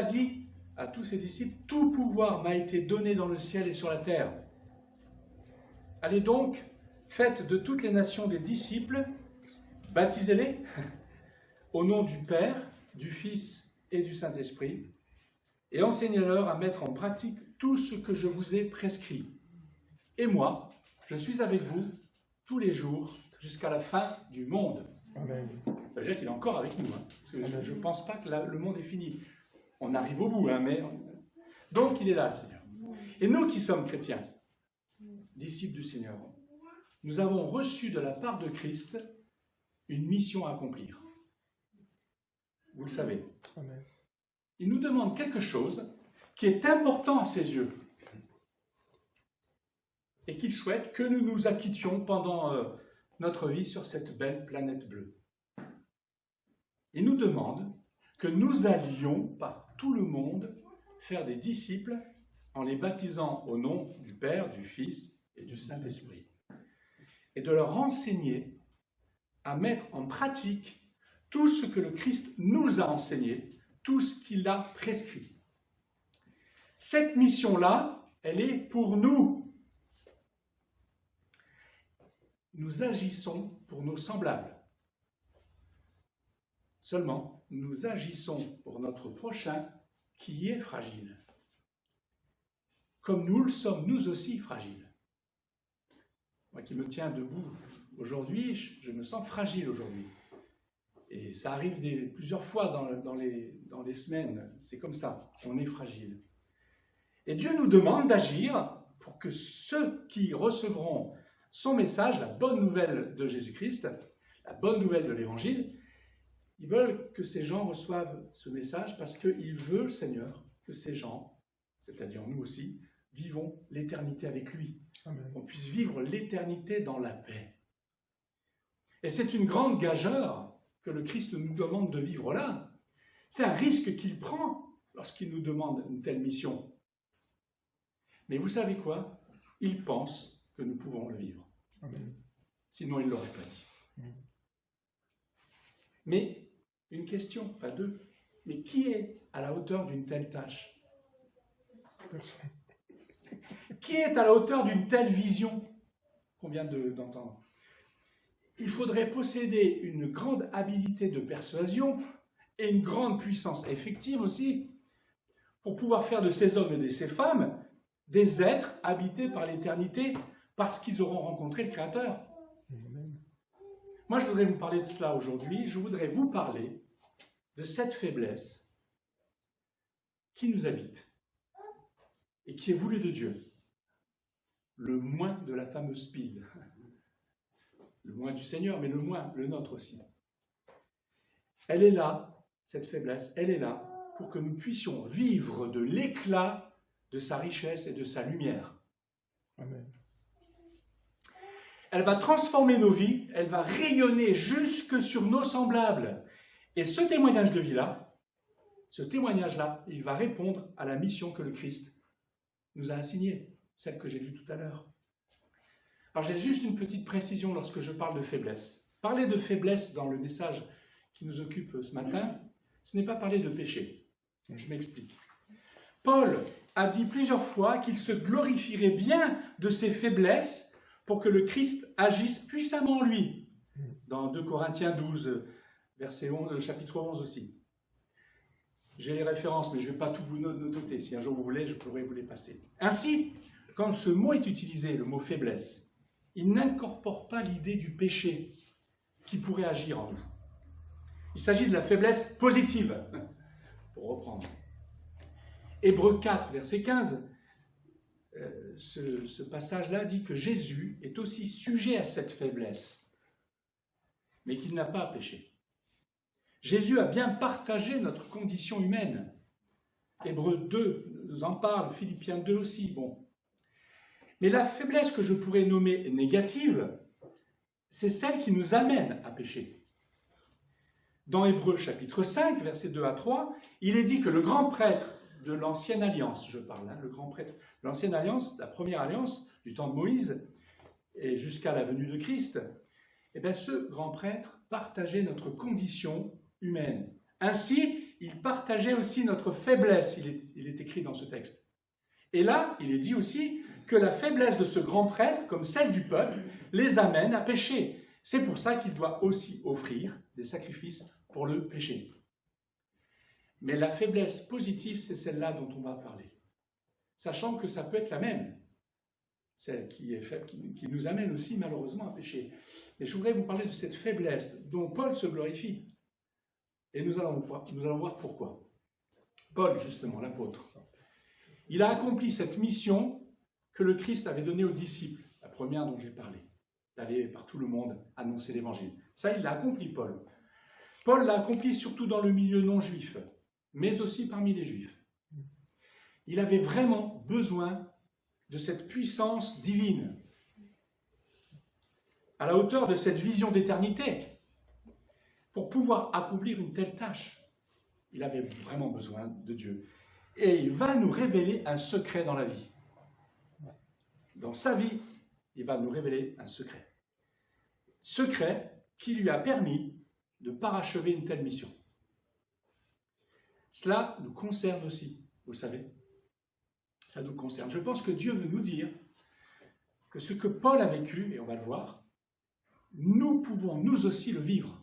a dit à tous ses disciples, « Tout pouvoir m'a été donné dans le ciel et sur la terre. Allez donc, faites de toutes les nations des disciples, baptisez-les au nom du Père, du Fils et du Saint-Esprit, et enseignez-leur à mettre en pratique tout ce que je vous ai prescrit. Et moi, je suis avec vous tous les jours jusqu'à la fin du monde. » Amen. Ça veut dire qu'il est encore avec nous. Parce que je ne pense pas que le monde est fini. On arrive au bout, mais... Donc, il est là, le Seigneur. Et nous qui sommes chrétiens, disciples du Seigneur, nous avons reçu de la part de Christ une mission à accomplir. Vous le savez. Amen. Il nous demande quelque chose qui est important à ses yeux et qu'il souhaite que nous nous acquittions pendant notre vie sur cette belle planète bleue. Il nous demande que nous allions par tout le monde faire des disciples en les baptisant au nom du Père, du Fils et du Saint-Esprit, et de leur enseigner à mettre en pratique tout ce que le Christ nous a enseigné, tout ce qu'il a prescrit. Cette mission-là, elle est pour nous. Nous agissons pour nos semblables. Seulement, nous agissons pour notre prochain qui est fragile. Comme nous le sommes, nous aussi, fragiles. Moi qui me tiens debout aujourd'hui, je me sens fragile aujourd'hui. Et ça arrive plusieurs fois dans les semaines. C'est comme ça, on est fragile. Et Dieu nous demande d'agir pour que ceux qui recevront son message, la bonne nouvelle de Jésus-Christ, la bonne nouvelle de l'Évangile, ils veulent que ces gens reçoivent ce message parce qu'il veut, le Seigneur, que ces gens, c'est-à-dire nous aussi, vivons l'éternité avec lui. Amen. Qu'on puisse vivre l'éternité dans la paix. Et c'est une grande gageure que le Christ nous demande de vivre là. C'est un risque qu'il prend lorsqu'il nous demande une telle mission. Mais vous savez quoi? Il pense que nous pouvons le vivre. Amen. Sinon, il ne l'aurait pas dit. Mais, une question, pas deux. Mais qui est à la hauteur d'une telle tâche? Personne. Qui est à la hauteur d'une telle vision qu'on vient d'entendre? Il faudrait posséder une grande habilité de persuasion et une grande puissance effective aussi pour pouvoir faire de ces hommes et de ces femmes des êtres habités par l'éternité parce qu'ils auront rencontré le Créateur. Amen. Moi, je voudrais vous parler de cela aujourd'hui. Je voudrais vous parler de cette faiblesse qui nous habite et qui est voulue de Dieu. Le moins de la fameuse pile. Le moins du Seigneur, mais le moins, le nôtre aussi. Elle est là, cette faiblesse, elle est là pour que nous puissions vivre de l'éclat de sa richesse et de sa lumière. Amen. Elle va transformer nos vies, elle va rayonner jusque sur nos semblables. Et ce témoignage de vie-là, ce témoignage-là, il va répondre à la mission que le Christ nous a assignée, celle que j'ai lue tout à l'heure. Alors j'ai juste une petite précision lorsque je parle de faiblesse. Parler de faiblesse dans le message qui nous occupe ce matin, ce n'est pas parler de péché. Je m'explique. Paul a dit plusieurs fois qu'il se glorifierait bien de ses faiblesses pour que le Christ agisse puissamment en lui. Dans 2 Corinthiens 12, verset 11, chapitre 11 aussi. J'ai les références, mais je ne vais pas tout vous noter. Si un jour vous voulez, je pourrais vous les passer. Ainsi, quand ce mot est utilisé, le mot faiblesse, il n'incorpore pas l'idée du péché qui pourrait agir en nous. Il s'agit de la faiblesse positive, pour reprendre. Hébreux 4, verset 15, ce passage-là dit que Jésus est aussi sujet à cette faiblesse, mais qu'il n'a pas péché. Jésus a bien partagé notre condition humaine. Hébreux 2 nous en parle, Philippiens 2 aussi, bon. Mais la faiblesse que je pourrais nommer négative, c'est celle qui nous amène à pécher. Dans Hébreux chapitre 5, versets 2 à 3, il est dit que le grand prêtre de l'Ancienne Alliance, je parle, le grand prêtre de l'Ancienne Alliance, la première alliance du temps de Moïse, et jusqu'à la venue de Christ, eh bien, ce grand prêtre partageait notre condition humaine. Ainsi, il partageait aussi notre faiblesse, il est écrit dans ce texte. Et là, il est dit aussi que la faiblesse de ce grand prêtre, comme celle du peuple, les amène à pécher. C'est pour ça qu'il doit aussi offrir des sacrifices pour le péché. Mais la faiblesse positive, c'est celle-là dont on va parler. Sachant que ça peut être la même, celle qui est faible, qui nous amène aussi malheureusement à pécher. Mais je voudrais vous parler de cette faiblesse dont Paul se glorifie. Et nous allons voir pourquoi. Paul, justement, l'apôtre, il a accompli cette mission que le Christ avait donnée aux disciples, la première dont j'ai parlé, d'aller par tout le monde annoncer l'évangile. Ça, il l'a accompli, Paul. Paul l'a accompli surtout dans le milieu non juif, mais aussi parmi les juifs. Il avait vraiment besoin de cette puissance divine, à la hauteur de cette vision d'éternité, pour pouvoir accomplir une telle tâche. Il avait vraiment besoin de Dieu. Et il va nous révéler un secret dans la vie. Dans sa vie, il va nous révéler un secret. Secret qui lui a permis de parachever une telle mission. Cela nous concerne aussi, vous savez. Ça nous concerne. Je pense que Dieu veut nous dire que ce que Paul a vécu, et on va le voir, nous pouvons nous aussi le vivre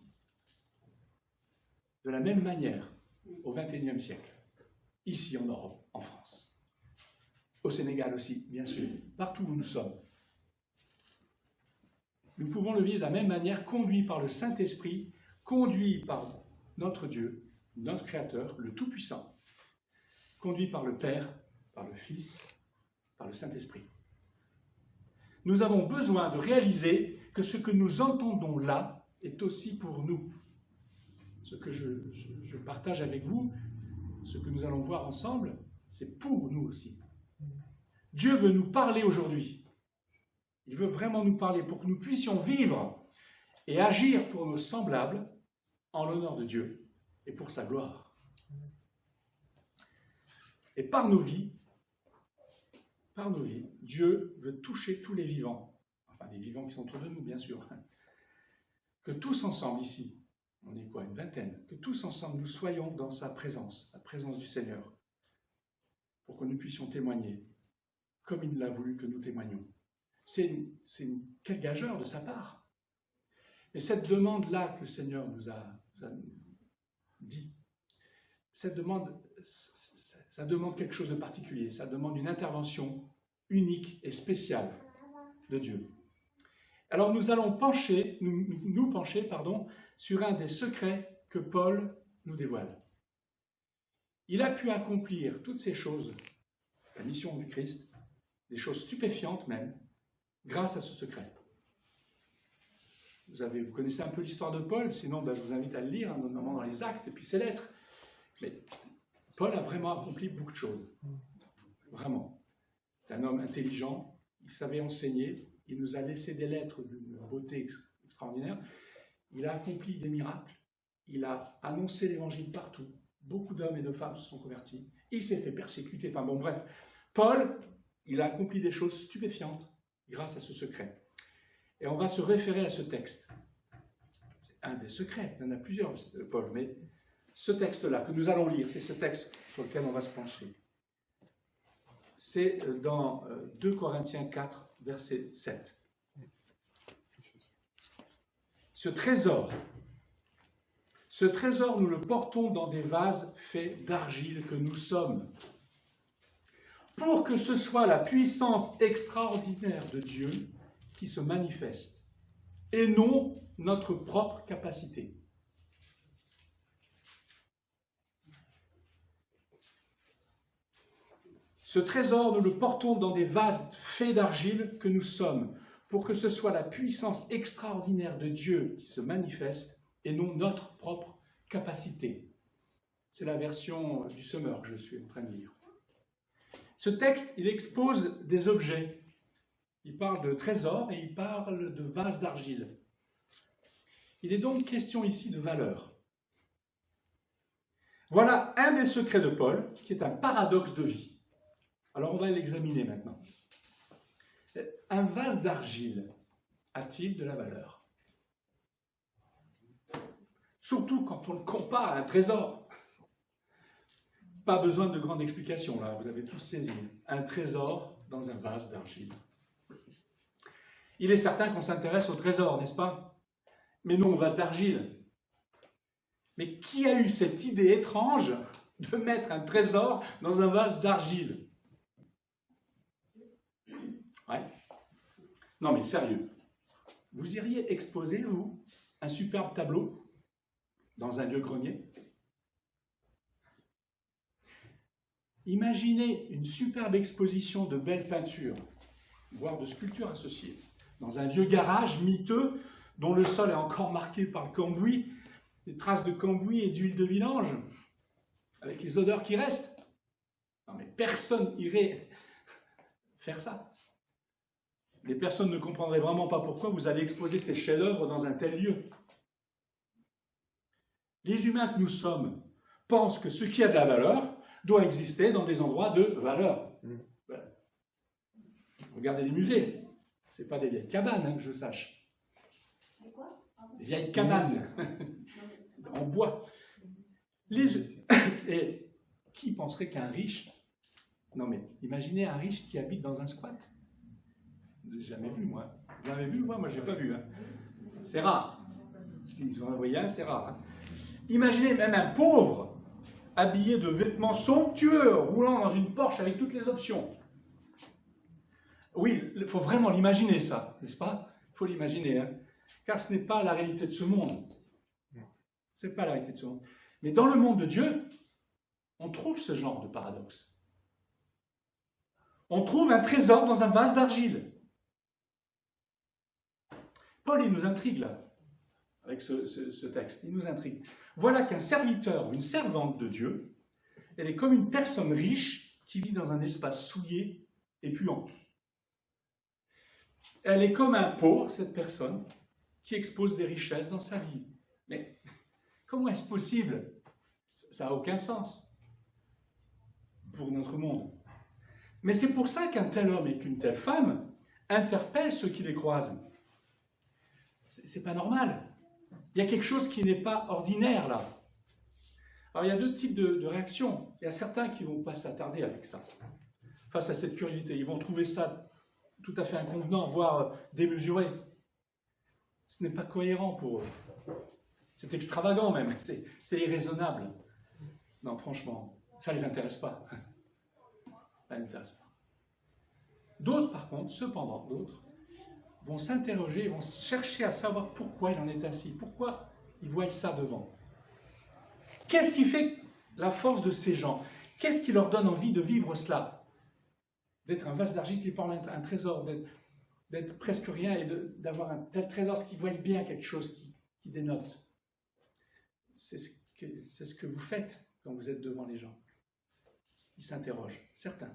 de la même manière au XXIe siècle, ici en Europe, en France, au Sénégal aussi, bien sûr, partout où nous sommes. Nous pouvons le vivre de la même manière, conduit par le Saint-Esprit, conduit par notre Dieu, notre Créateur, le Tout-Puissant, conduit par le Père, par le Fils, par le Saint-Esprit. Nous avons besoin de réaliser que ce que nous entendons là est aussi pour nous. Ce que je partage avec vous, ce que nous allons voir ensemble, c'est pour nous aussi. Dieu veut nous parler aujourd'hui. Il veut vraiment nous parler pour que nous puissions vivre et agir pour nos semblables en l'honneur de Dieu et pour sa gloire. Et par nos vies, Dieu veut toucher tous les vivants, enfin les vivants qui sont autour de nous, bien sûr. Que tous ensemble ici, on est quoi, une vingtaine, que tous ensemble nous soyons dans sa présence, la présence du Seigneur, pour que nous puissions témoigner, comme il l'a voulu que nous témoignions. Quel gageur de sa part. Et cette demande-là que le Seigneur nous a dit, cette demande, ça demande quelque chose de particulier, ça demande une intervention unique et spéciale de Dieu. Alors nous allons nous pencher sur un des secrets que Paul nous dévoile. Il a pu accomplir toutes ces choses, la mission du Christ, des choses stupéfiantes même, grâce à ce secret. Vous connaissez un peu l'histoire de Paul, sinon je vous invite à le lire, notamment dans les Actes et puis ses lettres. Mais Paul a vraiment accompli beaucoup de choses. Vraiment. C'est un homme intelligent, il savait enseigner, il nous a laissé des lettres d'une beauté extraordinaire. Il a accompli des miracles, il a annoncé l'évangile partout. Beaucoup d'hommes et de femmes se sont convertis. Il s'est fait persécuter. Enfin bon, bref. Paul, il a accompli des choses stupéfiantes grâce à ce secret. Et on va se référer à ce texte. C'est un des secrets. Il y en a plusieurs, Paul, mais ce texte-là que nous allons lire, c'est ce texte sur lequel on va se pencher. C'est dans 2 Corinthiens 4, verset 7. Ce trésor, nous le portons dans des vases faits d'argile que nous sommes, pour que ce soit la puissance extraordinaire de Dieu qui se manifeste, et non notre propre capacité. Ce trésor, nous le portons dans des vases faits d'argile que nous sommes, pour que ce soit la puissance extraordinaire de Dieu qui se manifeste, et non notre propre capacité. C'est la version du Semeur que je suis en train de lire. Ce texte, il expose des objets. Il parle de trésors et il parle de vases d'argile. Il est donc question ici de valeur. Voilà un des secrets de Paul, qui est un paradoxe de vie. Alors on va l'examiner maintenant. Un vase d'argile a-t-il de la valeur? Surtout quand on le compare à un trésor. Pas besoin de grande explication, là, vous avez tous saisi. Un trésor dans un vase d'argile. Il est certain qu'on s'intéresse au trésor, n'est-ce pas? Mais non au vase d'argile. Mais qui a eu cette idée étrange de mettre un trésor dans un vase d'argile? Ouais. Non mais sérieux, vous iriez exposer, vous, un superbe tableau dans un vieux grenier? Imaginez une superbe exposition de belles peintures, voire de sculptures associées, dans un vieux garage miteux dont le sol est encore marqué par le cambouis, des traces de cambouis et d'huile de vidange, avec les odeurs qui restent. Non mais personne irait faire ça. Les personnes ne comprendraient vraiment pas pourquoi vous allez exposer ces chefs-d'œuvre dans un tel lieu. Les humains que nous sommes pensent que ce qui a de la valeur doit exister dans des endroits de valeur. Voilà. Regardez les musées. Ce n'est pas des vieilles cabanes, hein, que je sache. Des vieilles cabanes en bois. Et qui penserait qu'un riche... Non mais, imaginez un riche qui habite dans un squat. Je n'ai jamais vu, moi. Vous l'avez vu, moi je n'ai pas vu. Hein. C'est rare. S'ils en envoyé un, c'est rare. Hein. Imaginez même un pauvre habillé de vêtements somptueux, roulant dans une Porsche avec toutes les options. Oui, il faut vraiment l'imaginer, ça, n'est-ce pas? Il faut l'imaginer, hein, car ce n'est pas la réalité de ce monde. Ce n'est pas la réalité de ce monde. Mais dans le monde de Dieu, on trouve ce genre de paradoxe. On trouve un trésor dans un vase d'argile. Paul, il nous intrigue, là, avec ce texte. Il nous intrigue. Voilà qu'un serviteur ou une servante de Dieu, elle est comme une personne riche qui vit dans un espace souillé et puant. Elle est comme un pauvre, cette personne, qui expose des richesses dans sa vie. Mais comment est-ce possible? Ça n'a aucun sens pour notre monde. Mais c'est pour ça qu'un tel homme et qu'une telle femme interpellent ceux qui les croisent. C'est pas normal. Il y a quelque chose qui n'est pas ordinaire là. Alors il y a deux types de réactions. Il y a certains qui ne vont pas s'attarder avec ça, face à cette curiosité. Ils vont trouver ça tout à fait inconvenant, voire démesuré. Ce n'est pas cohérent pour eux. C'est extravagant même, c'est irraisonnable. Non, franchement, ça ne les intéresse pas. Ça ne les intéresse pas. D'autres, par contre, cependant, d'autres, vont s'interroger, vont chercher à savoir pourquoi il en est ainsi, pourquoi ils voient ça devant. Qu'est-ce qui fait la force de ces gens? Qu'est-ce qui leur donne envie de vivre cela? D'être un vase d'argile qui parle un trésor, d'être presque rien et d'avoir un tel trésor, ce qui voit bien quelque chose qui dénote. C'est ce que vous faites quand vous êtes devant les gens. Ils s'interrogent, certains.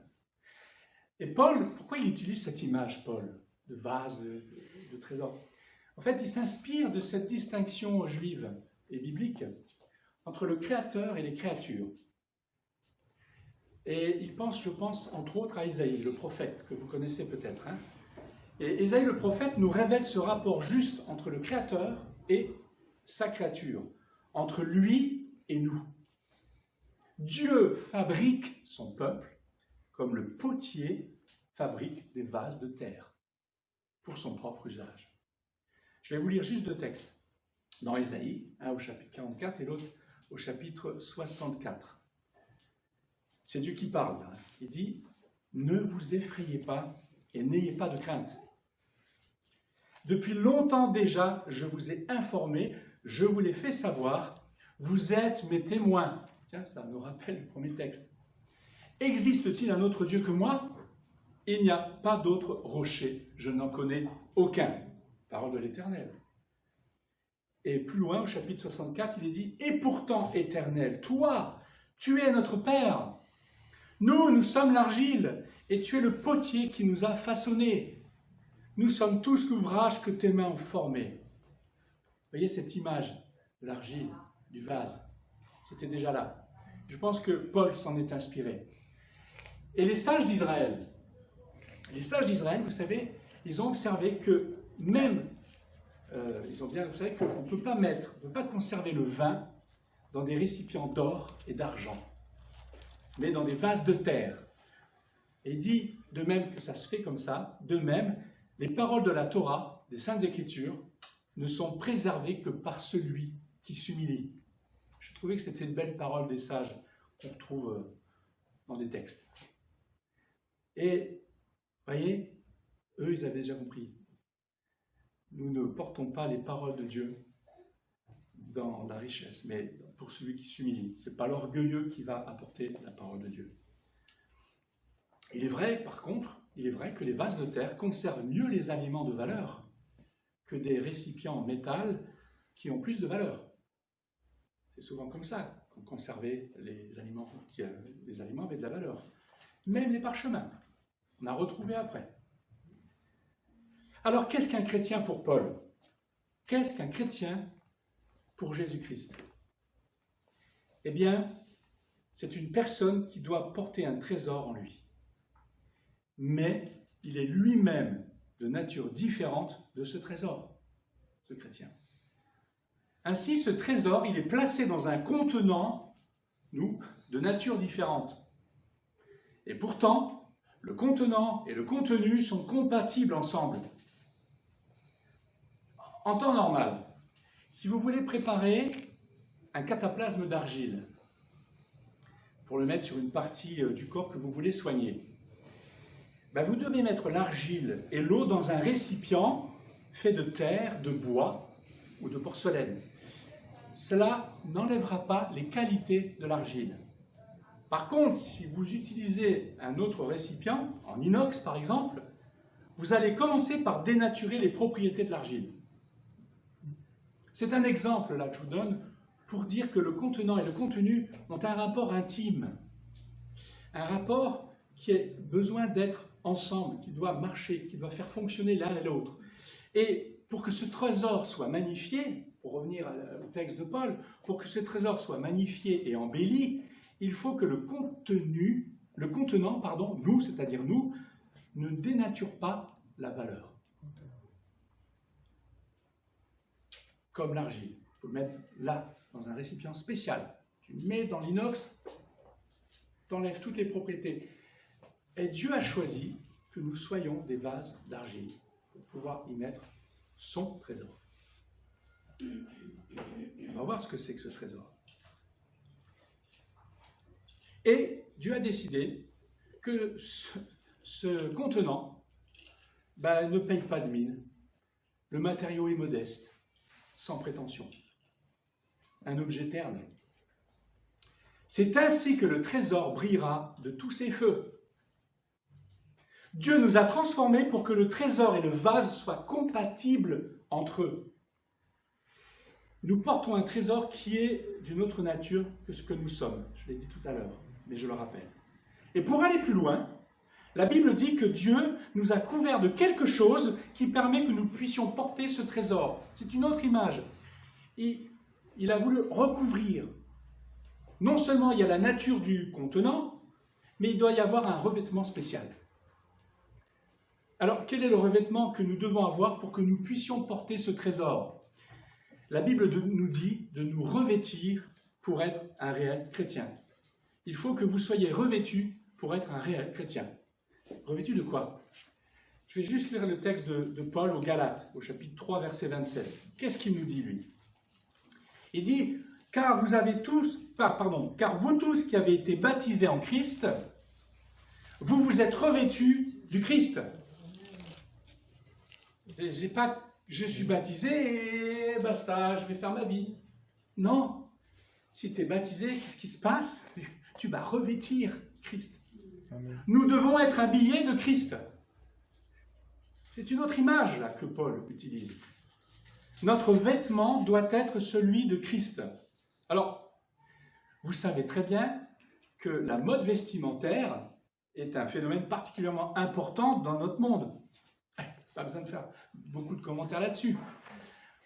Et Paul, pourquoi il utilise cette image, Paul, de vase, de trésor? En fait, il s'inspire de cette distinction juive et biblique entre le Créateur et les créatures. Et il pense, je pense, entre autres à Isaïe, le prophète, que vous connaissez peut-être. Hein. Et Isaïe, le prophète, nous révèle ce rapport juste entre le Créateur et sa créature, entre lui et nous. Dieu fabrique son peuple comme le potier fabrique des vases de terre pour son propre usage. Je vais vous lire juste deux textes, dans Isaïe, un au chapitre 44 et l'autre au chapitre 64. C'est Dieu qui parle. Là. Il dit « Ne vous effrayez pas et n'ayez pas de crainte. Depuis longtemps déjà, je vous ai informé, je vous l'ai fait savoir, vous êtes mes témoins. » Tiens, ça nous rappelle le premier texte. « Existe-t-il un autre Dieu que moi ? Il n'y a pas d'autre rocher, je n'en connais aucun. » Parole de l'Éternel. Et plus loin, au chapitre 64, il est dit « Et pourtant, Éternel, toi, tu es notre Père. Nous sommes l'argile, et tu es le potier qui nous a façonnés. Nous sommes tous l'ouvrage que tes mains ont formé. » Vous voyez cette image de l'argile, du vase. C'était déjà là. Je pense que Paul s'en est inspiré. Et les sages d'Israël, vous savez, ils ont observé que même, ils ont bien observé qu'on ne peut pas conserver le vin dans des récipients d'or et d'argent. mais dans des vases de terre. Et il dit, de même que ça se fait comme ça, de même, les paroles de la Torah, des Saintes Écritures, ne sont préservées que par celui qui s'humilie. Je trouvais que c'était une belle parole des sages qu'on retrouve dans des textes. Et, voyez, eux, ils avaient déjà compris. Nous ne portons pas les paroles de Dieu dans la richesse, mais pour celui qui s'humilie. Ce n'est pas l'orgueilleux qui va apporter la parole de Dieu. Il est vrai, par contre, il est vrai que les vases de terre conservent mieux les aliments de valeur que des récipients en métal qui ont plus de valeur. C'est souvent comme ça qu'on conservait les aliments avaient de la valeur. Même les parchemins, on a retrouvé après. Alors, qu'est-ce qu'un chrétien pour Paul? Qu'est-ce qu'un chrétien pour Jésus-Christ? Eh bien, c'est une personne qui doit porter un trésor en lui. Mais il est lui-même de nature différente de ce trésor, ce chrétien. Ainsi, ce trésor, il est placé dans un contenant, de nature différente. Et pourtant, le contenant et le contenu sont compatibles ensemble. En temps normal, si vous voulez préparer un cataplasme d'argile pour le mettre sur une partie du corps que vous voulez soigner, vous devez mettre l'argile et l'eau dans un récipient fait de terre, de bois ou de porcelaine. Cela n'enlèvera pas les qualités de l'argile. Par contre, si vous utilisez un autre récipient, en inox par exemple, vous allez commencer par dénaturer les propriétés de l'argile. C'est un exemple là que je vous donne pour dire que le contenant et le contenu ont un rapport intime, un rapport qui a besoin d'être ensemble, qui doit marcher, qui doit faire fonctionner l'un et l'autre. Et pour que ce trésor soit magnifié, pour revenir au texte de Paul, pour que ce trésor soit magnifié et embelli, il faut que le contenant, nous, c'est-à-dire nous, ne dénature pas la valeur. Comme l'argile. Il faut le mettre là, dans un récipient spécial. Tu le mets dans l'inox, tu enlèves toutes les propriétés. Et Dieu a choisi que nous soyons des vases d'argile pour pouvoir y mettre son trésor. On va voir ce que c'est que ce trésor. Et Dieu a décidé que ce contenant ne paye pas de mine. Le matériau est modeste, sans prétention. Un objet terne. C'est ainsi que le trésor brillera de tous ses feux. Dieu nous a transformés pour que le trésor et le vase soient compatibles entre eux. Nous portons un trésor qui est d'une autre nature que ce que nous sommes. Je l'ai dit tout à l'heure, mais je le rappelle. Et pour aller plus loin, la Bible dit que Dieu nous a couverts de quelque chose qui permet que nous puissions porter ce trésor. C'est une autre image. Il a voulu recouvrir. Non seulement il y a la nature du contenant, mais il doit y avoir un revêtement spécial. Alors, quel est le revêtement que nous devons avoir pour que nous puissions porter ce trésor? La Bible nous dit de nous revêtir pour être un réel chrétien. Il faut que vous soyez revêtus pour être un réel chrétien. Revêtus de quoi? Je vais juste lire le texte de Paul aux Galates, au chapitre 3, verset 27. Qu'est-ce qu'il nous dit, lui? Il dit, car vous tous qui avez été baptisés en Christ, vous vous êtes revêtus du Christ. C'est pas je suis baptisé et basta, je vais faire ma vie. Non. Si tu es baptisé, qu'est-ce qui se passe? Tu vas revêtir Christ. Amen. Nous devons être habillés de Christ. C'est une autre image là que Paul utilise. Notre vêtement doit être celui de Christ. Alors, vous savez très bien que la mode vestimentaire est un phénomène particulièrement important dans notre monde. Pas besoin de faire beaucoup de commentaires là-dessus.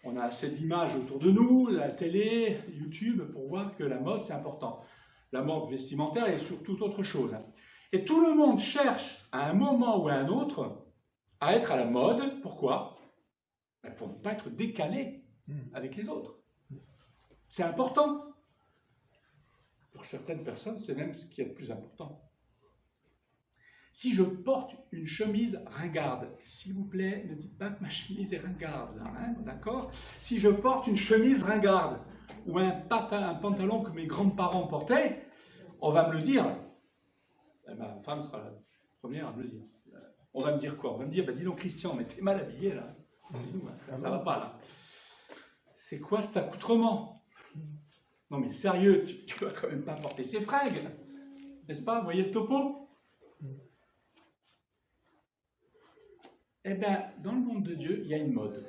On a assez d'images autour de nous, la télé, YouTube, pour voir que la mode, c'est important. La mode vestimentaire est sur toute autre chose. Et tout le monde cherche, à un moment ou à un autre, à être à la mode. Pourquoi? Pour ne pas être décalé avec les autres. C'est important. Pour certaines personnes, c'est même ce qui est le plus important. Si je porte une chemise ringarde, s'il vous plaît, ne dites pas que ma chemise est ringarde, là, hein, d'accord? Si je porte une chemise ringarde ou un pantalon que mes grands-parents portaient, on va me le dire. Ma femme sera la première à me le dire. On va me dire quoi? On va me dire, bah, dis donc Christian, mais t'es mal habillé là. Dis-nous, hein, ça va pas là. C'est quoi cet accoutrement? Non mais sérieux, tu vas quand même pas porter ces fringues, n'est-ce pas? Vous voyez le topo? Eh bien, dans le monde de Dieu, il y a une mode.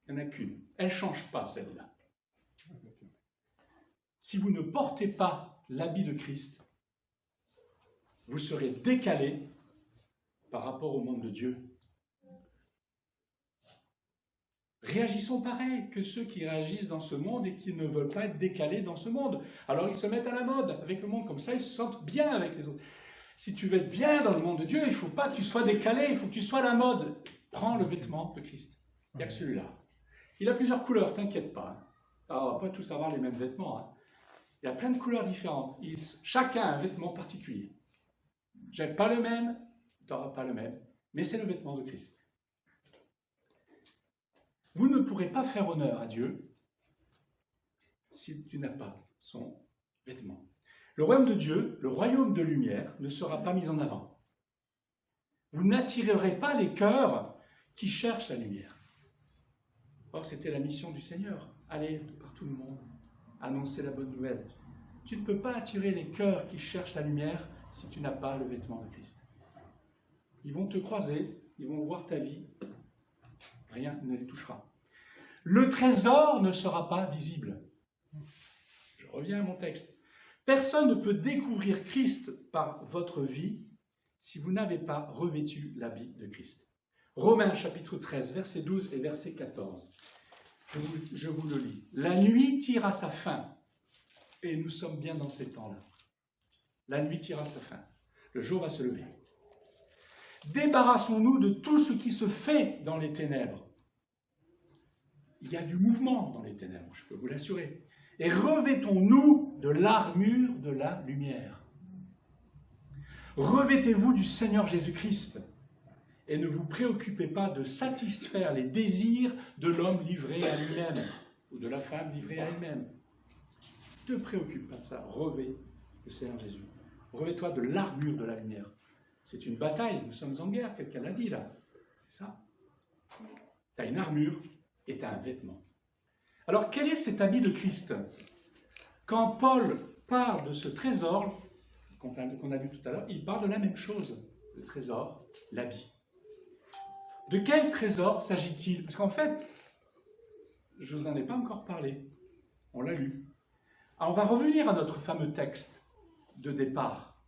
Il n'y en a qu'une. Elle ne change pas, celle-là. Si vous ne portez pas l'habit de Christ, vous serez décalé par rapport au monde de Dieu. Réagissons pareil que ceux qui réagissent dans ce monde et qui ne veulent pas être décalés dans ce monde. Alors ils se mettent à la mode avec le monde, comme ça ils se sentent bien avec les autres. Si tu veux être bien dans le monde de Dieu, il ne faut pas que tu sois décalé, il faut que tu sois à la mode. Prends le vêtement de Christ. Il n'y a que celui-là. Il a plusieurs couleurs, t'inquiète pas. Alors, on ne va pas tous avoir les mêmes vêtements. Hein. Il y a plein de couleurs différentes. Chacun a un vêtement particulier. J'aime pas le même, tu n'auras pas le même, mais c'est le vêtement de Christ. Vous ne pourrez pas faire honneur à Dieu si tu n'as pas son vêtement. Le royaume de Dieu, le royaume de lumière, ne sera pas mis en avant. Vous n'attirerez pas les cœurs qui cherchent la lumière. Or, c'était la mission du Seigneur. Aller par tout le monde, annoncer la bonne nouvelle. Tu ne peux pas attirer les cœurs qui cherchent la lumière si tu n'as pas le vêtement de Christ. Ils vont te croiser, ils vont voir ta vie, rien ne les touchera. Le trésor ne sera pas visible. Je reviens à mon texte. Personne ne peut découvrir Christ par votre vie si vous n'avez pas revêtu l'habit de Christ. Romains chapitre 13, verset 12 et verset 14. Je vous le lis. La nuit tire à sa fin, et nous sommes bien dans ces temps-là. La nuit tire à sa fin. Le jour va se lever. Débarrassons-nous de tout ce qui se fait dans les ténèbres. Il y a du mouvement dans les ténèbres, je peux vous l'assurer. Et revêtons-nous de l'armure de la lumière. Revêtez-vous du Seigneur Jésus-Christ et ne vous préoccupez pas de satisfaire les désirs de l'homme livré à lui-même ou de la femme livrée à elle-même. Ne te préoccupe pas de ça. Revêt le Seigneur Jésus. Revêt-toi de l'armure de la lumière. C'est une bataille, nous sommes en guerre, quelqu'un l'a dit là. C'est ça. Tu as une armure et tu as un vêtement. Alors, quel est cet habit de Christ? Quand Paul parle de ce trésor, qu'on a vu tout à l'heure, il parle de la même chose. Le trésor, l'habit. De quel trésor s'agit-il? Parce qu'en fait, je ne vous en ai pas encore parlé. On l'a lu. Alors, on va revenir à notre fameux texte de départ.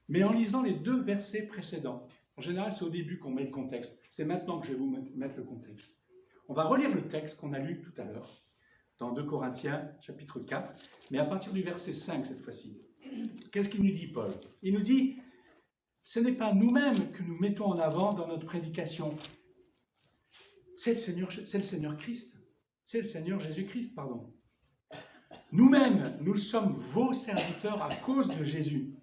Mais en lisant les 2 versets précédents. En général, c'est au début qu'on met le contexte. C'est maintenant que je vais vous mettre le contexte. On va relire le texte qu'on a lu tout à l'heure, dans 2 Corinthiens, chapitre 4, mais à partir du verset 5 cette fois-ci. Qu'est-ce qu'il nous dit, Paul? Il nous dit, ce n'est pas nous-mêmes que nous mettons en avant dans notre prédication. C'est le Seigneur Christ. C'est le Seigneur Jésus-Christ, pardon. Nous-mêmes, nous sommes vos serviteurs à cause de Jésus.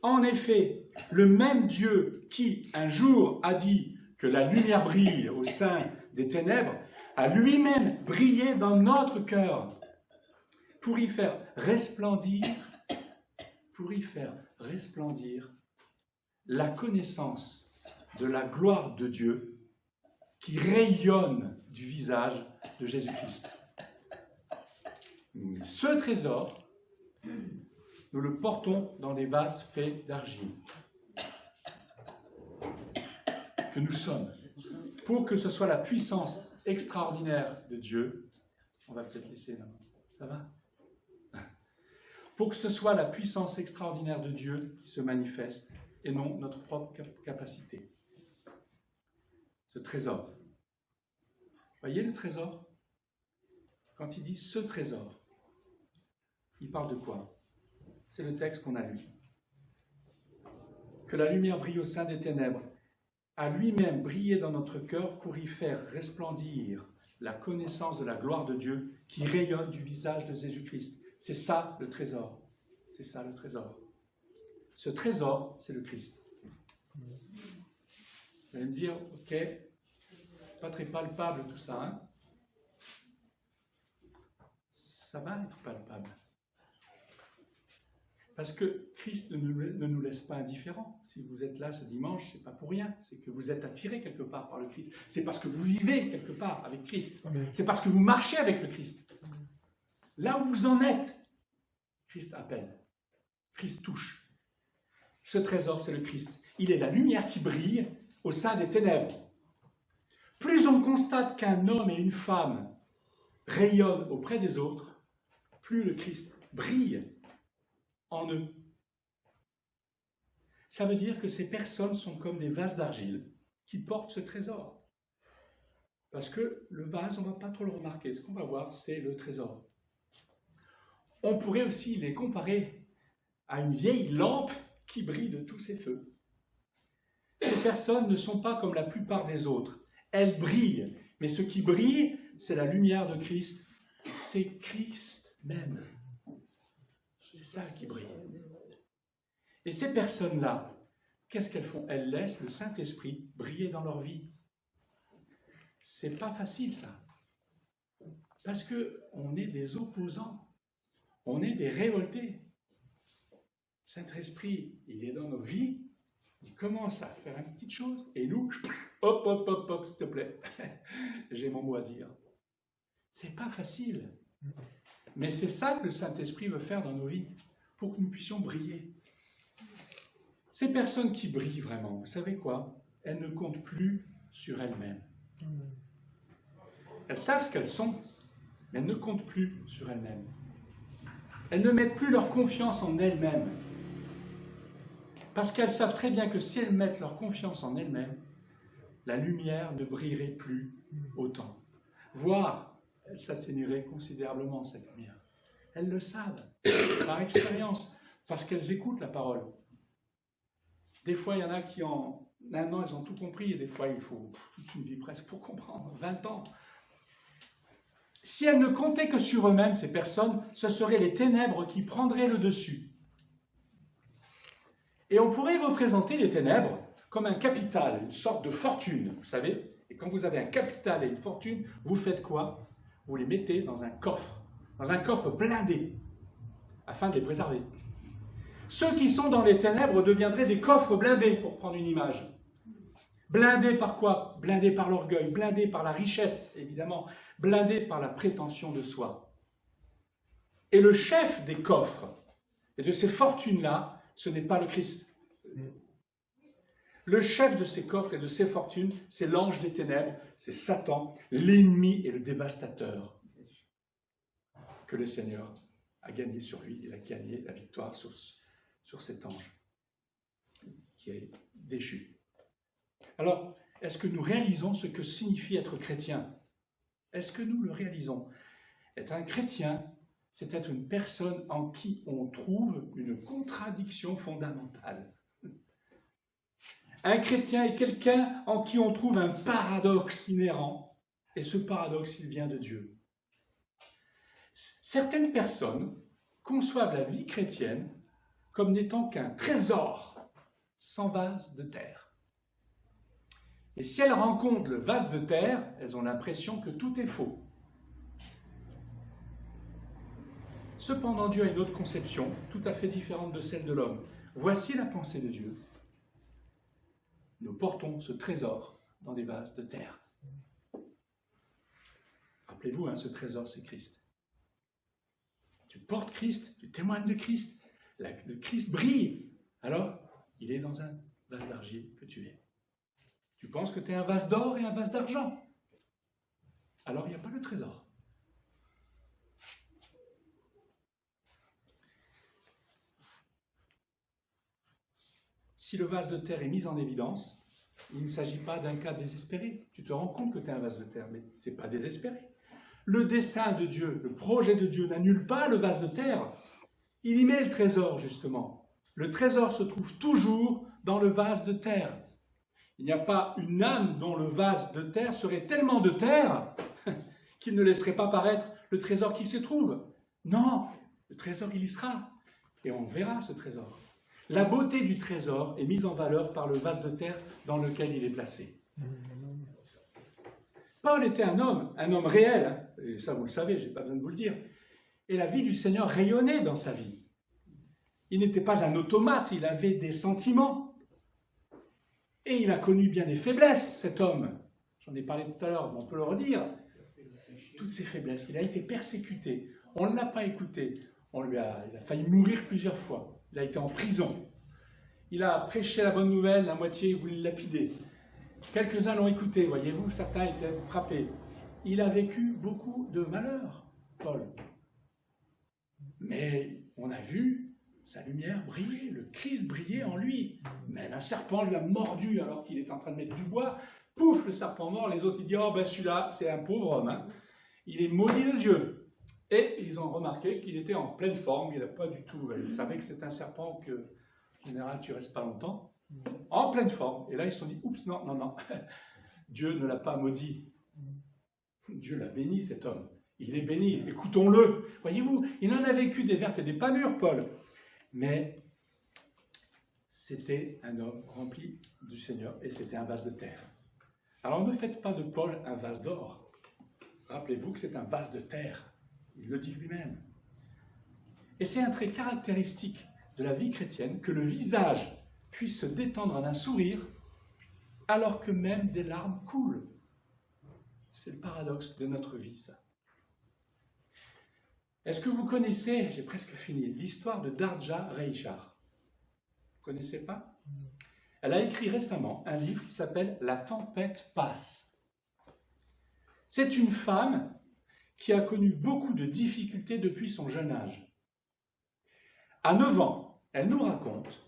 En effet, le même Dieu qui, un jour, a dit que la lumière brille au sein des ténèbres, a lui-même brillé dans notre cœur pour y faire resplendir la connaissance de la gloire de Dieu qui rayonne du visage de Jésus-Christ. Ce trésor, nous le portons dans des vases faits d'argile que nous sommes. Pour que ce soit la puissance extraordinaire de Dieu, on va peut-être laisser là, ça va? Pour que ce soit la puissance extraordinaire de Dieu qui se manifeste et non notre propre capacité. Ce trésor. Voyez le trésor? Quand il dit ce trésor, il parle de quoi? C'est le texte qu'on a lu. Que la lumière brille au sein des ténèbres, a lui-même brillé dans notre cœur pour y faire resplendir la connaissance de la gloire de Dieu qui rayonne du visage de Jésus-Christ. C'est ça le trésor. C'est ça le trésor. Ce trésor, c'est le Christ. Vous allez me dire, ok, pas très palpable tout ça, hein? Ça va être palpable. Parce que Christ ne nous laisse pas indifférents. Si vous êtes là ce dimanche, ce n'est pas pour rien. C'est que vous êtes attirés quelque part par le Christ. C'est parce que vous vivez quelque part avec Christ. C'est parce que vous marchez avec le Christ. Là où vous en êtes, Christ appelle. Christ touche. Ce trésor, c'est le Christ. Il est la lumière qui brille au sein des ténèbres. Plus on constate qu'un homme et une femme rayonnent auprès des autres, plus le Christ brille en eux. Ça veut dire que ces personnes sont comme des vases d'argile qui portent ce trésor. Parce que le vase, on ne va pas trop le remarquer. Ce qu'on va voir, c'est le trésor. On pourrait aussi les comparer à une vieille lampe qui brille de tous ses feux. Ces personnes ne sont pas comme la plupart des autres. Elles brillent. Mais ce qui brille, c'est la lumière de Christ. C'est Christ même. C'est ça qui brille. Et ces personnes-là, qu'est-ce qu'elles font? Elles laissent le Saint-Esprit briller dans leur vie. C'est pas facile, ça. Parce qu'on est des opposants. On est des révoltés. Saint-Esprit, il est dans nos vies. Il commence à faire une petite chose. Et nous, hop, hop, hop, hop, s'il te plaît. J'ai mon mot à dire. C'est pas facile. Mais c'est ça que le Saint-Esprit veut faire dans nos vies, pour que nous puissions briller. Ces personnes qui brillent vraiment, vous savez quoi? Elles ne comptent plus sur elles-mêmes. Elles savent ce qu'elles sont, mais elles ne comptent plus sur elles-mêmes. Elles ne mettent plus leur confiance en elles-mêmes. Parce qu'elles savent très bien que si elles mettent leur confiance en elles-mêmes, la lumière ne brillerait plus autant. Voire, elle s'atténuerait considérablement, cette lumière. Elles le savent, par expérience, parce qu'elles écoutent la parole. Des fois, il y en a qui, en un an, ils ont tout compris, et des fois, il faut toute une vie presque pour comprendre, 20 ans. Si elles ne comptaient que sur eux-mêmes, ces personnes, ce seraient les ténèbres qui prendraient le dessus. Et on pourrait représenter les ténèbres comme un capital, une sorte de fortune, vous savez. Et quand vous avez un capital et une fortune, vous faites quoi? Vous les mettez dans un coffre blindé, afin de les préserver. Ceux qui sont dans les ténèbres deviendraient des coffres blindés, pour prendre une image. Blindés par quoi? Blindés par l'orgueil, blindés par la richesse, évidemment, blindés par la prétention de soi. Et le chef des coffres et de ces fortunes-là, ce n'est pas le Christ. Le chef de ces coffres et de ces fortunes, c'est l'ange des ténèbres, c'est Satan, l'ennemi et le dévastateur que le Seigneur a gagné sur lui. Il a gagné la victoire sur cet ange qui est déchu. Alors, est-ce que nous réalisons ce que signifie être chrétien? Est-ce que nous le réalisons? Être un chrétien, c'est être une personne en qui on trouve une contradiction fondamentale. Un chrétien est quelqu'un en qui on trouve un paradoxe inhérent, et ce paradoxe, il vient de Dieu. Certaines personnes conçoivent la vie chrétienne comme n'étant qu'un trésor sans vase de terre. Et si elles rencontrent le vase de terre, elles ont l'impression que tout est faux. Cependant, Dieu a une autre conception, tout à fait différente de celle de l'homme. Voici la pensée de Dieu. Nous portons ce trésor dans des vases de terre. Rappelez-vous, ce trésor, c'est Christ. Tu portes Christ, tu témoignes de Christ. Le Christ brille. Alors, il est dans un vase d'argile que tu es. Tu penses que tu es un vase d'or et un vase d'argent. Alors, il n'y a pas le trésor. Si le vase de terre est mis en évidence, il ne s'agit pas d'un cas désespéré. Tu te rends compte que tu es un vase de terre, mais ce n'est pas désespéré. Le dessein de Dieu, le projet de Dieu n'annule pas le vase de terre. Il y met le trésor, justement. Le trésor se trouve toujours dans le vase de terre. Il n'y a pas une âme dont le vase de terre serait tellement de terre qu'il ne laisserait pas paraître le trésor qui s'y trouve. Non, Le trésor, il y sera. Et on verra ce trésor. La beauté du trésor est mise en valeur par le vase de terre dans lequel il est placé. Paul était un homme réel, hein, et ça vous le savez, je n'ai pas besoin de vous le dire. Et la vie du Seigneur rayonnait dans sa vie. Il n'était pas un automate, il avait des sentiments. Et il a connu bien des faiblesses, cet homme. J'en ai parlé tout à l'heure, mais on peut le redire. Toutes ces faiblesses, il a été persécuté. On ne l'a pas écouté. Il a failli mourir plusieurs fois. Il a été en prison. Il a prêché la bonne nouvelle, la moitié voulait le lapider. Quelques-uns l'ont écouté, voyez-vous, certains étaient frappés. Il a vécu beaucoup de malheurs, Paul. Mais on a vu sa lumière briller, le Christ brillait en lui. Même un serpent lui a mordu alors qu'il était en train de mettre du bois. Pouf, le serpent mort, les autres ils disent « Oh ben celui-là, c'est un pauvre homme, hein. Il est maudit de Dieu ». Et ils ont remarqué qu'il était en pleine forme, il n'a pas du tout... Ils savaient que c'est un serpent que, en général, tu ne restes pas longtemps. En pleine forme. Et là, ils se sont dit, oups, non, non, non. Dieu ne l'a pas maudit. Dieu l'a béni, cet homme. Il est béni. Écoutons-le. Voyez-vous, il en a vécu des vertes et des pas mûres, Paul. Mais c'était un homme rempli du Seigneur et c'était un vase de terre. Alors ne faites pas de Paul un vase d'or. Rappelez-vous que c'est un vase de terre. Il le dit lui-même. Et c'est un trait caractéristique de la vie chrétienne que le visage puisse se détendre en un sourire alors que même des larmes coulent. C'est le paradoxe de notre vie, ça. Est-ce que vous connaissez, j'ai presque fini, l'histoire de Darja Reichard? Vous ne connaissez pas? Elle a écrit récemment un livre qui s'appelle « La tempête passe ». C'est une femme qui a connu beaucoup de difficultés depuis son jeune âge. À 9 ans, elle nous raconte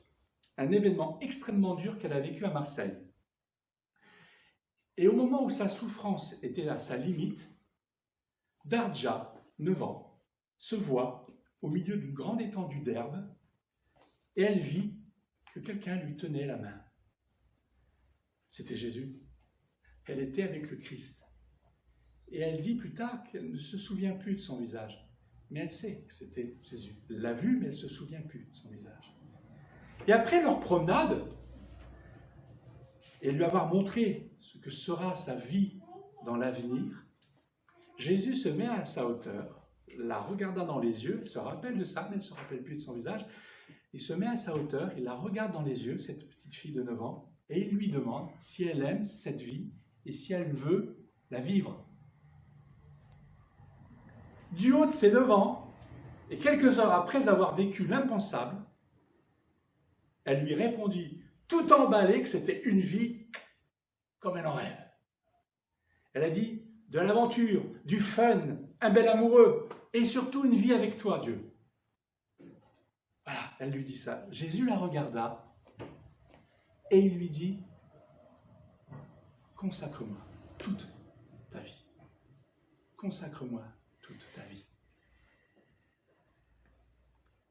un événement extrêmement dur qu'elle a vécu à Marseille. Et au moment où sa souffrance était à sa limite, Darja, 9 ans, se voit au milieu d'une grande étendue d'herbe et elle vit que quelqu'un lui tenait la main. C'était Jésus. Elle était avec le Christ. Et elle dit plus tard qu'elle ne se souvient plus de son visage. Mais elle sait que c'était Jésus. Elle l'a vu, mais elle ne se souvient plus de son visage. Et après leur promenade, et lui avoir montré ce que sera sa vie dans l'avenir, Jésus se met à sa hauteur, la regardant dans les yeux, elle se rappelle de ça, mais elle ne se rappelle plus de son visage. Il se met à sa hauteur, il la regarde dans les yeux, cette petite fille de 9 ans, et il lui demande si elle aime cette vie et si elle veut la vivre. Du haut de ses 9 ans, et quelques heures après avoir vécu l'impensable, elle lui répondit, tout emballée, que c'était une vie comme elle en rêve. Elle a dit, de l'aventure, du fun, un bel amoureux, et surtout une vie avec toi, Dieu. Voilà, elle lui dit ça. Jésus la regarda, et il lui dit, consacre-moi toute ta vie. Consacre-moi toute ta vie.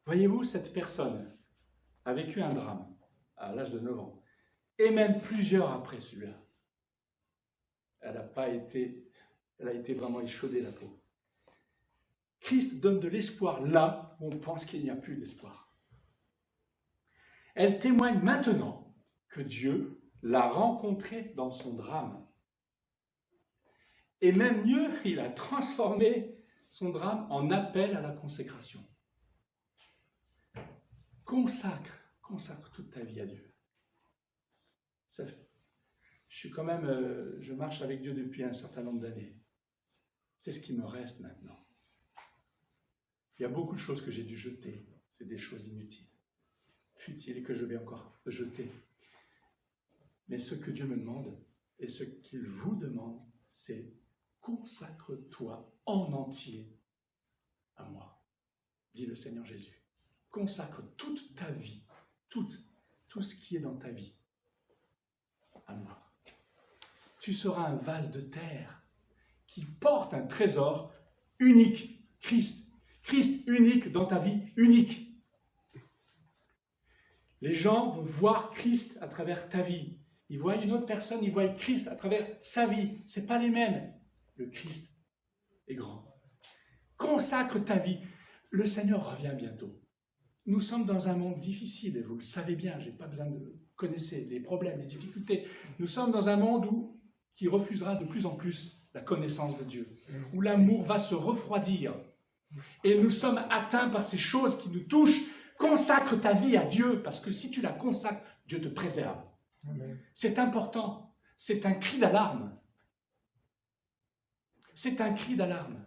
Voyez-vous, cette personne a vécu un drame à l'âge de 9 ans, et même plusieurs après celui-là. Elle a été vraiment échaudée, la peau. Christ donne de l'espoir là où on pense qu'il n'y a plus d'espoir. Elle témoigne maintenant que Dieu l'a rencontrée dans son drame. Et même mieux, il a transformé son drame en appel à la consécration. Consacre toute ta vie à Dieu. Je marche avec Dieu depuis un certain nombre d'années. C'est ce qui me reste maintenant. Il y a beaucoup de choses que j'ai dû jeter. C'est des choses inutiles, futiles, et que je vais encore jeter. Mais ce que Dieu me demande, et ce qu'il vous demande, c'est consacre-toi en entier à moi, dit le Seigneur Jésus. Consacre toute ta vie, tout ce qui est dans ta vie, à moi. Tu seras un vase de terre qui porte un trésor unique, Christ. Christ unique dans ta vie, unique. Les gens vont voir Christ à travers ta vie. Ils voient une autre personne, ils voient Christ à travers sa vie. Ce n'est pas les mêmes. Le Christ est grand. Consacre ta vie. Le Seigneur revient bientôt. Nous sommes dans un monde difficile, et vous le savez bien, je n'ai pas besoin de connaître les problèmes, les difficultés. Nous sommes dans un monde qui refusera de plus en plus la connaissance de Dieu, où l'amour va se refroidir. Et nous sommes atteints par ces choses qui nous touchent. Consacre ta vie à Dieu, parce que si tu la consacres, Dieu te préserve. C'est important. C'est un cri d'alarme. C'est un cri d'alarme.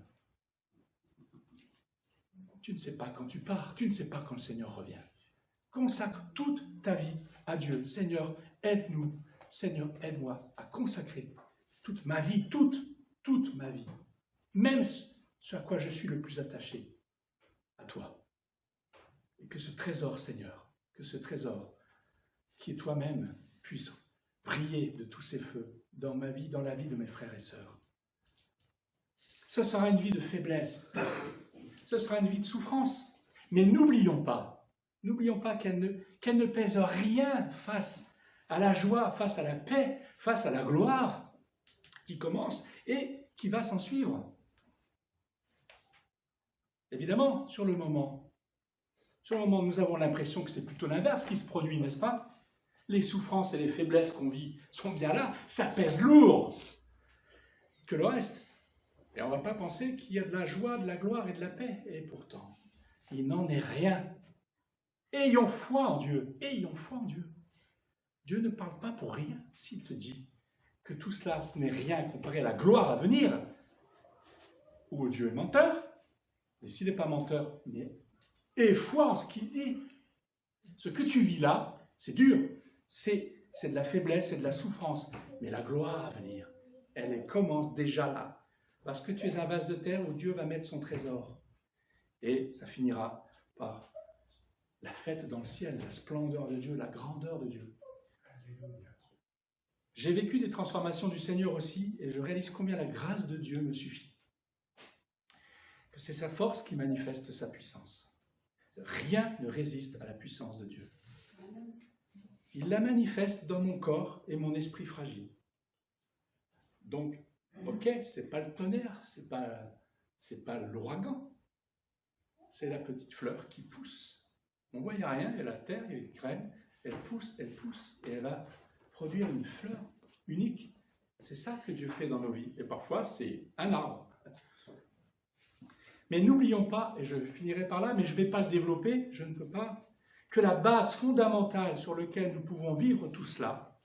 Tu ne sais pas quand tu pars, tu ne sais pas quand le Seigneur revient. Consacre toute ta vie à Dieu. Seigneur, aide-nous. Seigneur, aide-moi à consacrer toute ma vie, toute ma vie. Même ce à quoi je suis le plus attaché, à toi. Et que ce trésor, Seigneur, que ce trésor qui est toi-même puisse briller de tous ses feux dans ma vie, dans la vie de mes frères et sœurs. Ce sera une vie de faiblesse. Ce sera une vie de souffrance. Mais n'oublions pas qu'elle ne pèse rien face à la joie, face à la paix, face à la gloire qui commence et qui va s'en suivre. Évidemment, sur le moment, nous avons l'impression que c'est plutôt l'inverse qui se produit, n'est-ce pas? Les souffrances et les faiblesses qu'on vit sont bien là, ça pèse lourd que le reste. Et on ne va pas penser qu'il y a de la joie, de la gloire et de la paix. Et pourtant, il n'en est rien. Ayons foi en Dieu. Ayons foi en Dieu. Dieu ne parle pas pour rien s'il te dit que tout cela, ce n'est rien comparé à la gloire à venir. Ou Dieu est menteur. Mais s'il n'est pas menteur, aie foi en ce qu'il dit. Ce que tu vis là, c'est dur. C'est de la faiblesse, c'est de la souffrance. Mais la gloire à venir, elle commence déjà là. Parce que tu es un vase de terre où Dieu va mettre son trésor. Et ça finira par la fête dans le ciel, la splendeur de Dieu, la grandeur de Dieu. J'ai vécu des transformations du Seigneur aussi, et je réalise combien la grâce de Dieu me suffit. Que c'est sa force qui manifeste sa puissance. Rien ne résiste à la puissance de Dieu. Il la manifeste dans mon corps et mon esprit fragile. Donc, ok, c'est pas le tonnerre, c'est pas l'ouragan. C'est la petite fleur qui pousse. On ne voit rien, il y a la terre, il y a une graine, elle pousse, et elle va produire une fleur unique. C'est ça que Dieu fait dans nos vies. Et parfois, c'est un arbre. Mais n'oublions pas, et je finirai par là, mais je ne vais pas le développer, je ne peux pas, que la base fondamentale sur laquelle nous pouvons vivre tout cela,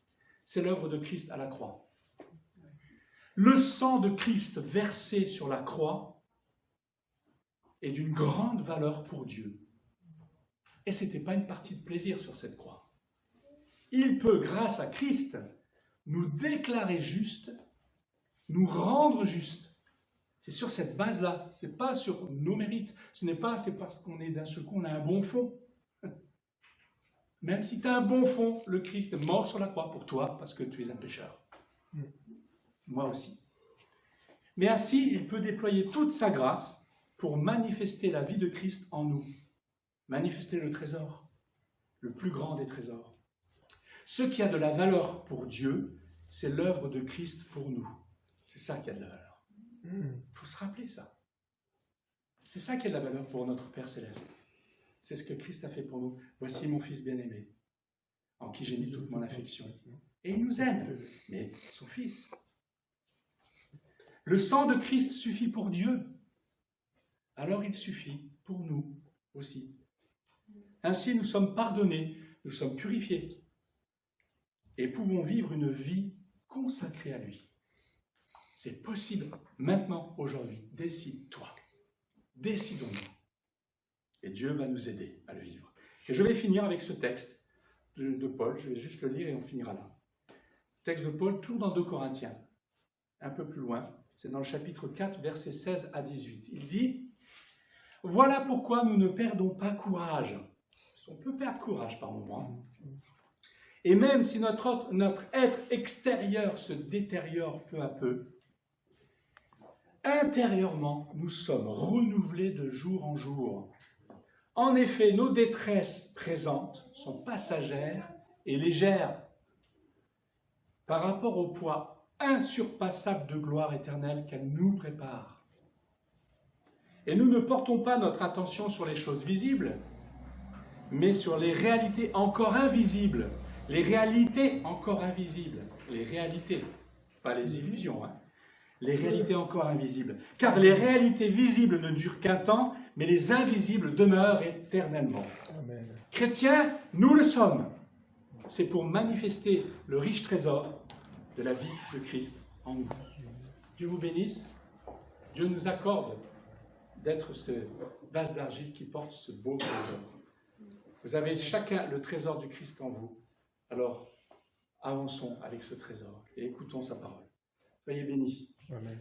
c'est l'œuvre de Christ à la croix. Le sang de Christ versé sur la croix est d'une grande valeur pour Dieu. Et ce n'était pas une partie de plaisir sur cette croix. Il peut, grâce à Christ, nous déclarer justes, nous rendre justes. C'est sur cette base-là, ce n'est pas sur nos mérites, c'est parce qu'on est d'un seul coup, on a un bon fond. Même si tu as un bon fond, le Christ est mort sur la croix pour toi parce que tu es un pécheur. Moi aussi. Mais ainsi, il peut déployer toute sa grâce pour manifester la vie de Christ en nous. Manifester le trésor, le plus grand des trésors. Ce qui a de la valeur pour Dieu, c'est l'œuvre de Christ pour nous. C'est ça qui a de la valeur. Il faut se rappeler ça. C'est ça qui a de la valeur pour notre Père Céleste. C'est ce que Christ a fait pour nous. Voici mon Fils bien-aimé, en qui j'ai mis toute mon affection. Et il nous aime, mais son Fils. Le sang de Christ suffit pour Dieu. Alors il suffit pour nous aussi. Ainsi, nous sommes pardonnés, nous sommes purifiés et pouvons vivre une vie consacrée à lui. C'est possible maintenant, aujourd'hui. Décide-toi. Décidons-nous. Et Dieu va nous aider à le vivre. Et je vais finir avec ce texte de Paul. Je vais juste le lire et on finira là. Texte de Paul, toujours dans 2 Corinthiens. Un peu plus loin. C'est dans le chapitre 4, versets 16 à 18. Il dit « Voilà pourquoi nous ne perdons pas courage. » On peut perdre courage par moments. Et même si notre être extérieur se détériore peu à peu, intérieurement, nous sommes renouvelés de jour en jour. En effet, nos détresses présentes sont passagères et légères par rapport au poids insurpassable de gloire éternelle qu'elle nous prépare. Et nous ne portons pas notre attention sur les choses visibles, mais sur les réalités encore invisibles. Les réalités encore invisibles. Les réalités, pas les illusions, hein. Les réalités encore invisibles. Car les réalités visibles ne durent qu'un temps, mais les invisibles demeurent éternellement. Amen. Chrétiens, nous le sommes. C'est pour manifester le riche trésor de la vie de Christ en nous. Dieu vous bénisse. Dieu nous accorde d'être ce vase d'argile qui porte ce beau trésor. Vous avez chacun le trésor du Christ en vous. Alors, avançons avec ce trésor et écoutons sa parole. Soyez bénis. Amen.